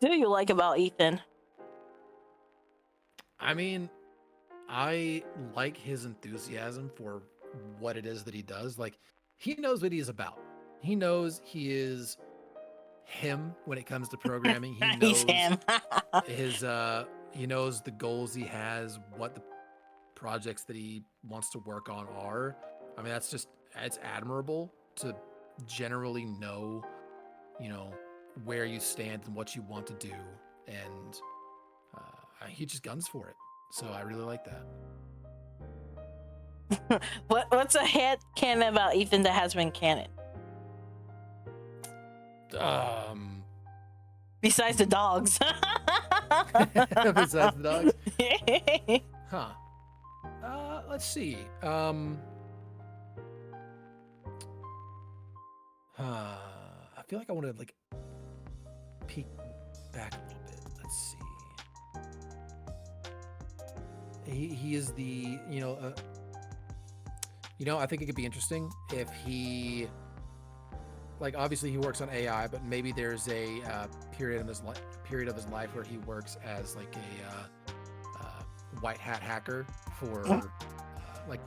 do you like about Ethan? I mean, I like his enthusiasm for what it is that he does. Like, he knows what he is about. He knows he is him when it comes to programming. He knows He's him. his he knows the goals he has, what the projects that he wants to work on are. I mean, it's admirable to generally know, where you stand and what you want to do, and he just guns for it. So I really like that. What's a head canon about Ethan that has been canon? Besides the dogs. Besides the dogs? Huh. Let's see. I feel like I want to peek back a little bit. Let's see. He is the, I think it could be interesting if he, obviously he works on AI, but maybe there's a period of his life where he works as a white hat hacker for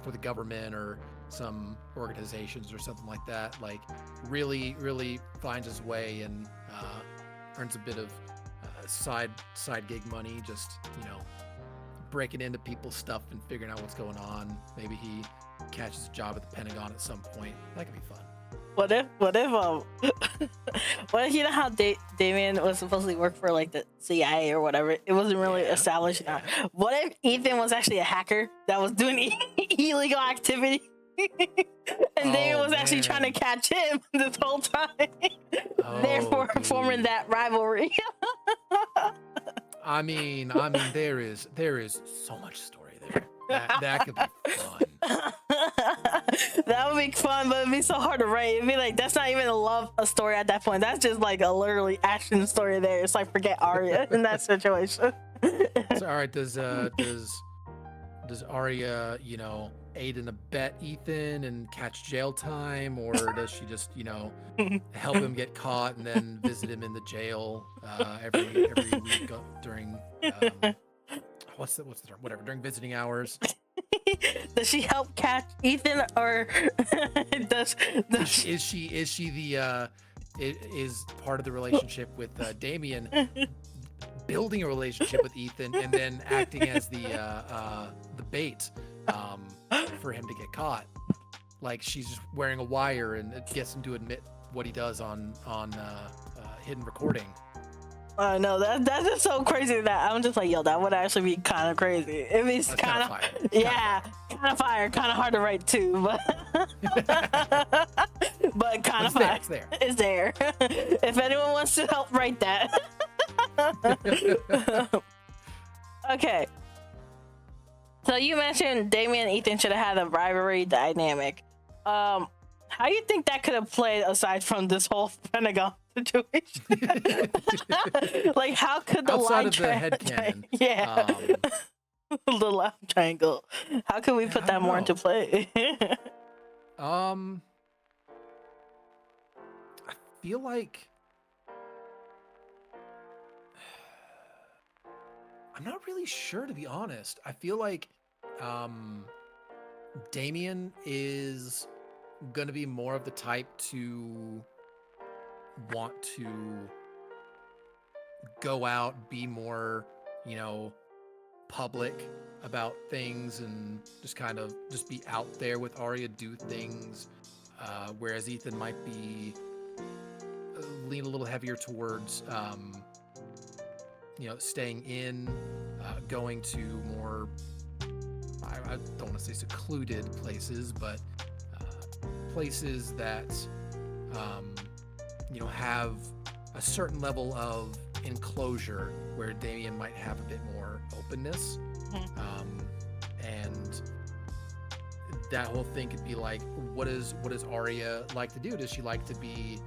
for the government or some organizations or something like that. Really finds his way and earns a bit of side gig money, just breaking into people's stuff and figuring out what's going on. Maybe he catches a job at the Pentagon at some point. That could be fun. What if how Damien was supposed to work for the CIA or whatever? It wasn't really established. Yeah. What if Ethan was actually a hacker that was doing illegal activity? And Damien was actually trying to catch him this whole time. Therefore, forming that rivalry. I mean, there is so much story there. That could be fun. That would be fun, but it'd be so hard to write. It'd be that's not even a story at that point. That's just a literally action story there. It's forget Arya in that situation. So, all right, does Arya, aid and abet Ethan and catch jail time, or does she just, help him get caught and then visit him in the jail every week during what's the term? Whatever, during visiting hours? Does she help catch Ethan, or is she the is part of the relationship with Damien, building a relationship with Ethan and then acting as the bait for him to get caught? She's just wearing a wire and it gets him to admit what he does on hidden recording. No, that's just so crazy that I'm just that would actually be kind of crazy. It means kind of fire, kind of hard to write too, but but kind of fire. It's there. If anyone wants to help write that. Okay. So you mentioned Damien and Ethan should have had a rivalry dynamic. How do you think that could have played aside from this whole Pentagon situation? How could the outside line of the headcanon? The love triangle. How can we put that more into play? I feel like I'm not really sure, to be honest. I feel like Damien is going to be more of the type to want to go out, be more, public about things and just be out there with Arya, do things, whereas Ethan might be lean a little heavier towards staying in, going to more, I don't want to say secluded places, but places that have a certain level of enclosure, where Damien might have a bit more openness. And that whole thing could be what does Arya like to do? Does she like to be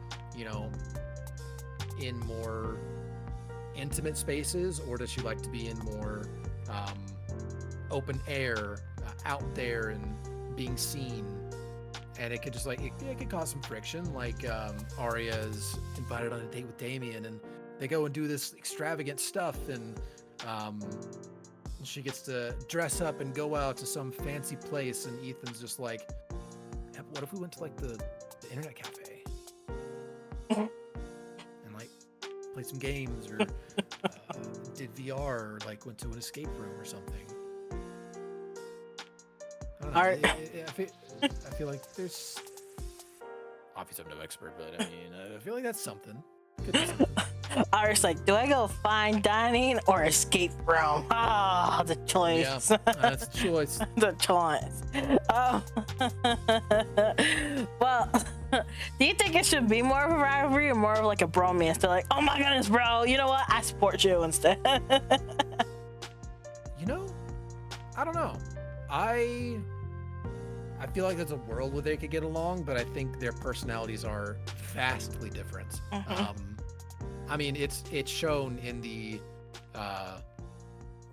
in more intimate spaces, or does she like to be in more open air, out there and being seen? And it could just it could cause some friction. Arya is invited on a date with Damien, and they go and do this extravagant stuff, and she gets to dress up and go out to some fancy place, and Ethan's just like, what if we went to like the internet cafe and like played some games, or did VR, or like went to an escape room or something. I don't know. I feel like there's, obviously I'm no expert, but I mean, I feel like that's something. Could be something. I was like, do I go fine dining or escape room? Ah, the choice. Yeah, that's the choice. The choice. Well, do you think it should be more of a rivalry or more of like a bromance? They're like, oh my goodness, bro, you know what? I support you instead. You know, I don't know. I feel like there's a world where they could get along, but I think their personalities are vastly different. I mean, it's shown in the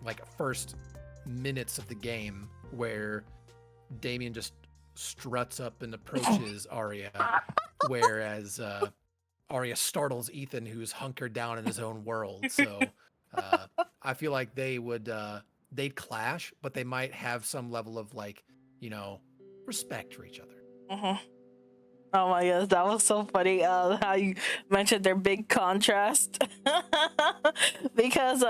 like first minutes of the game where Damien just struts up and approaches Arya, whereas Arya startles Ethan, who's hunkered down in his own world. So I feel like they'd clash, but they might have some level of like, you know, respect for each other. Oh my gosh, that was so funny how you mentioned their big contrast. Because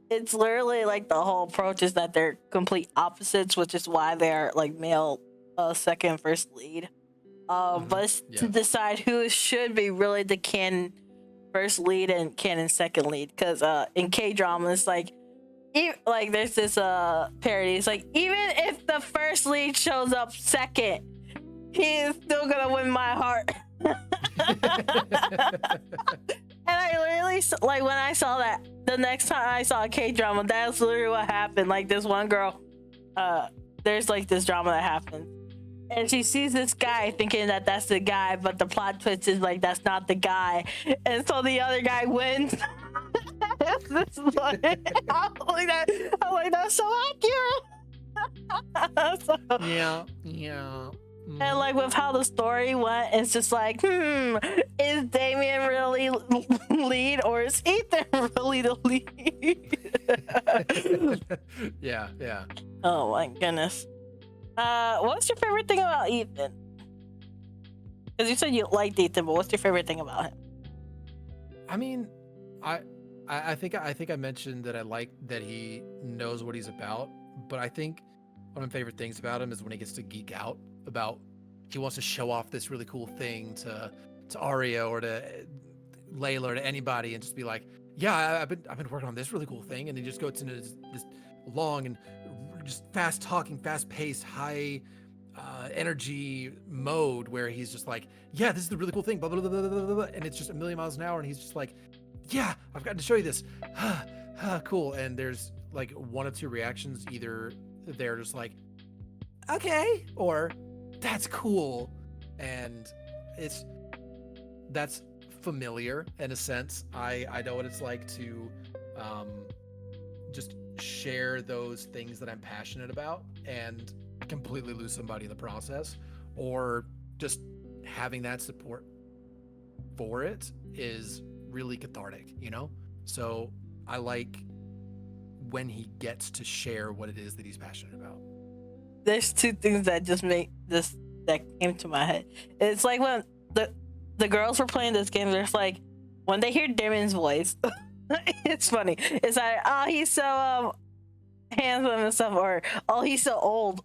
it's literally like the whole approach is that they're complete opposites, which is why they're like male second first lead. But it's to decide who should be really the canon first lead and canon second lead. Because in K-drama, it's like there's this parody. It's like, even if the first lead shows up second, he is still gonna win my heart. And I literally, like, when I saw that, the next time I saw a K-drama, that's literally what happened. Like, this one girl, there's like this drama that happens, and she sees this guy thinking that that's the guy, but the plot twist is like that's not the guy, and so the other guy wins. This is like, I'm like, that's so accurate. So, yeah. And like with how the story went, it's just like, is Damien really lead or is Ethan really the lead? Yeah. Oh my goodness. What's your favorite thing about Ethan? Because you said you liked Ethan, but what's your favorite thing about him? I mean, I think I mentioned that I like that he knows what he's about, but I think one of my favorite things about him is when he gets to geek out about, he wants to show off this really cool thing to Arya or to Layla or to anybody, and just be like, yeah, I've been working on this really cool thing, and he just goes into this long and just fast talking, fast paced, high energy mode where he's just like, yeah, this is the really cool thing, blah, blah, blah, blah, blah, blah, and it's just a million miles an hour, and he's just like, yeah, I've got to show you this. Cool. And there's like one of two reactions. Either they're just like, okay, or that's cool. And that's familiar in a sense. I know what it's like to just share those things that I'm passionate about and completely lose somebody in the process, or just having that support for it is really cathartic, you know? So I like when he gets to share what it is that he's passionate about. There's two things that just make this, that came to my head. It's like when the girls were playing this game, there's like, when they hear Damien's voice, it's funny. It's like, oh, he's so handsome and stuff, or oh, he's so old.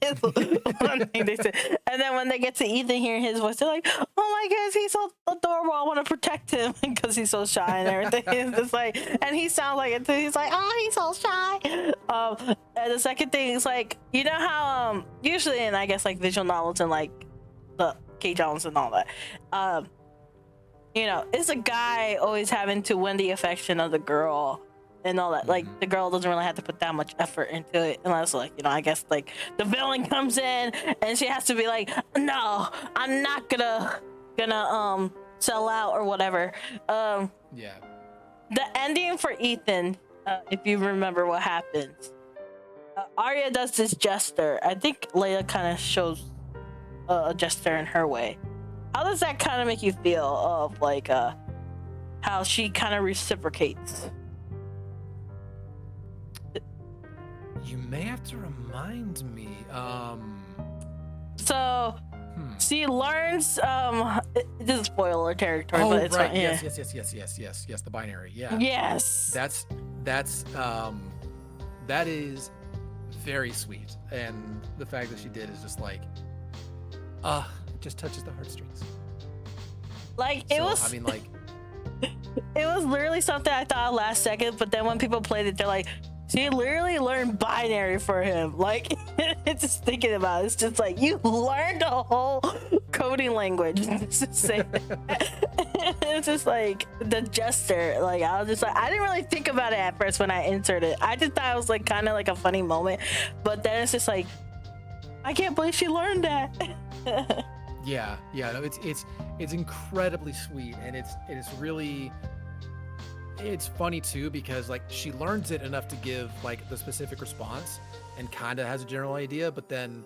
It's one thing they say. And then when they get to Ethan hearing his voice, they're like, oh my goodness, he's so adorable, I want to protect him, because he's so shy and everything. It's just like, and he sounds like it too. He's like, oh, he's so shy. And the second thing is like, you know how usually in, I guess, like visual novels and like the K-dramas and all that, you know, it's a guy always having to win the affection of the girl and all that. Like, the girl doesn't really have to put that much effort into it, unless, like, you know, I guess, like, the villain comes in and she has to be like, no, I'm not gonna sell out or whatever. Yeah. The ending for Ethan, if you remember what happens, Arya does this gesture. I think Layla kind of shows a gesture in her way. How does that kind of make you feel of, like, how she kind of reciprocates. You may have to remind me. So she learns. This is spoiler territory, but it's right. fine. Yeah. Yes. The binary. Yeah. Yes. That is very sweet, and the fact that she did is just like, it just touches the heartstrings. Like it was. I mean, like, it was literally something I thought last second, but then when people played it, they're like, she literally learned binary for him. Like, just thinking about it, it's just like, you learned a whole coding language. It's just say it's just like the gesture. Like, I was just like, I didn't really think about it at first when I inserted it. I just thought it was like kind of like a funny moment, but then it's just like, I can't believe she learned that. Yeah, no, it's incredibly sweet, and it's really, it's funny too, because like she learns it enough to give like the specific response and kind of has a general idea, but then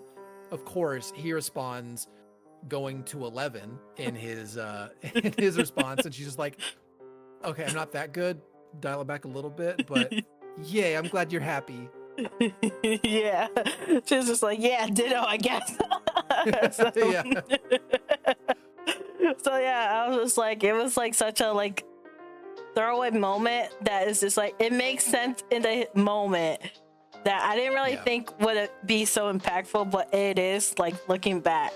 of course he responds going to 11 in his in his response, and she's just like, okay, I'm not that good, dial it back a little bit, but yay, I'm glad you're happy. Yeah, she's just like, yeah, ditto, I guess. So, Yeah. So yeah, I was just like, it was like such a like throwaway moment that is just like, it makes sense in the moment that I didn't really think would it be so impactful, but it is, like, looking back.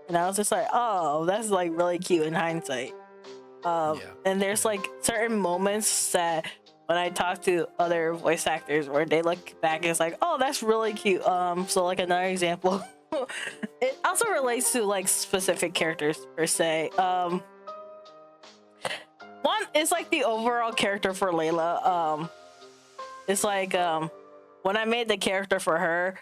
And I was just like, oh, that's like really cute in hindsight. And there's like certain moments that when I talk to other voice actors where they look back and it's like, oh, that's really cute. So like another example, it also relates to like specific characters per se. One is like the overall character for Layla. It's like when I made the character for her,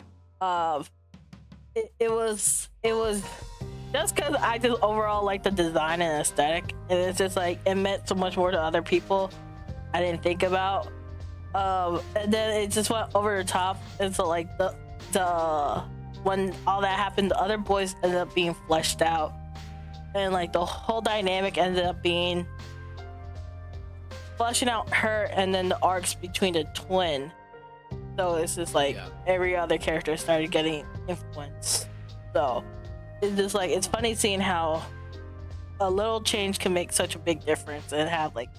it was just because I just overall like the design and aesthetic, and it's just like it meant so much more to other people I didn't think about. And then it just went over the top, and so like the when all that happened, the other boys ended up being fleshed out, and like the whole dynamic ended up being fleshing out her and then the arcs between the twin. So it's just like every other character started getting influence. So it's just like, it's funny seeing how a little change can make such a big difference and have like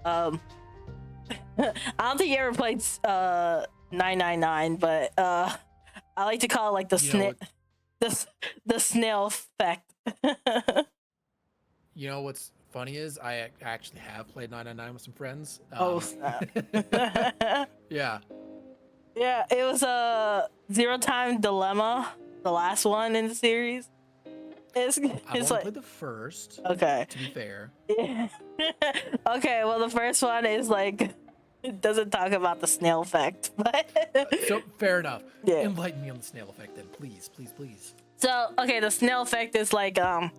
I don't think you ever played 999, but I like to call it like the snail effect. You know what's funny is I actually have played 999 with some friends. Oh snap. Yeah, it was a Zero Time Dilemma, the last one in the series. It's like played the first. Okay. To be fair. Yeah. Okay, well the first one is like, it doesn't talk about the snail effect, but so fair enough. Yeah. Enlighten me on the snail effect then, please. So okay, the snail effect is like the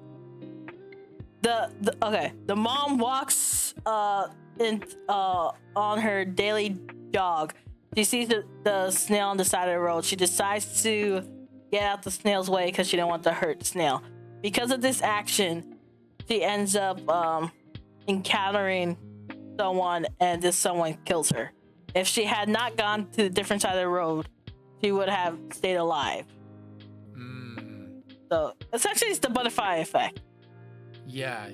mom walks on her daily jog. She sees the snail on the side of the road. She decides to get out the snail's way because she didn't want to hurt the snail. Because of this action, she ends up encountering someone, and this someone kills her. If she had not gone to the different side of the road, she would have stayed alive. So essentially it's the butterfly effect. Yeah.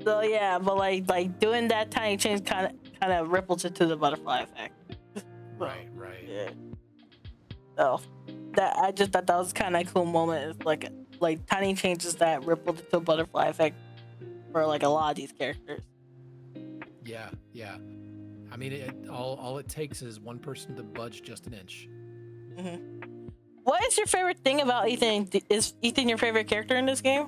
So yeah, but like doing that tiny change kind of ripples into the butterfly effect. Right. Yeah. So that, I just thought that was kind of a cool moment. It's like tiny changes that rippled into a butterfly effect for like a lot of these characters. Yeah. I mean, all it takes is one person to budge just an inch. What is your favorite thing about Ethan? Is Ethan your favorite character in this game?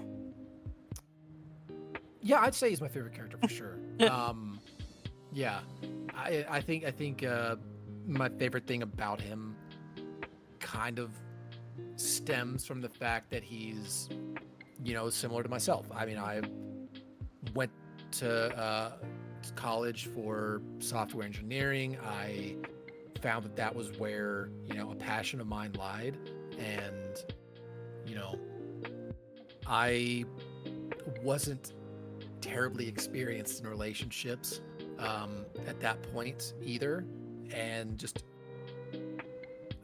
Yeah, I'd say he's my favorite character for sure. Yeah, I think my favorite thing about him kind of stems from the fact that he's, similar to myself. I mean, I went to college for software engineering. I found that was where, a passion of mine lied. And, I wasn't terribly experienced in relationships at that point either, and just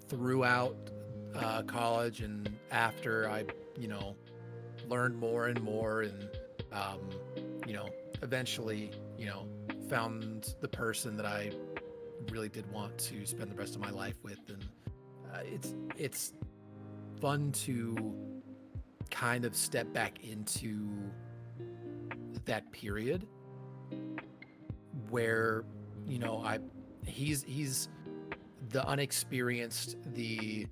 throughout college and after, I learned more and more, and eventually found the person that I really did want to spend the rest of my life with. And it's fun to kind of step back into that period where he's the unexperienced, the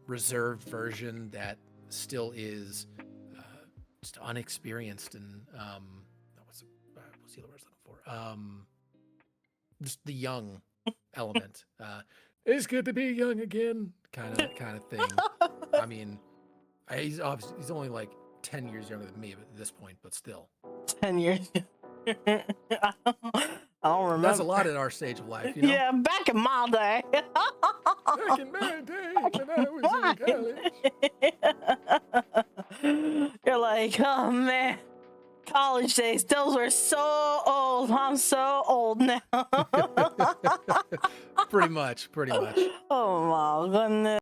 reserved version that still is just unexperienced, and what's the other word I was looking for? Just the young element. It's good to be young again, kind of thing. I mean, he's only like 10 years younger than me at this point, but still. 10 years. I don't remember. That's a lot at our stage of life, Yeah, back in my day. Back in my day when I was in college. You're like, oh man, college days, those were so old. I'm so old now. Pretty much. Oh my goodness.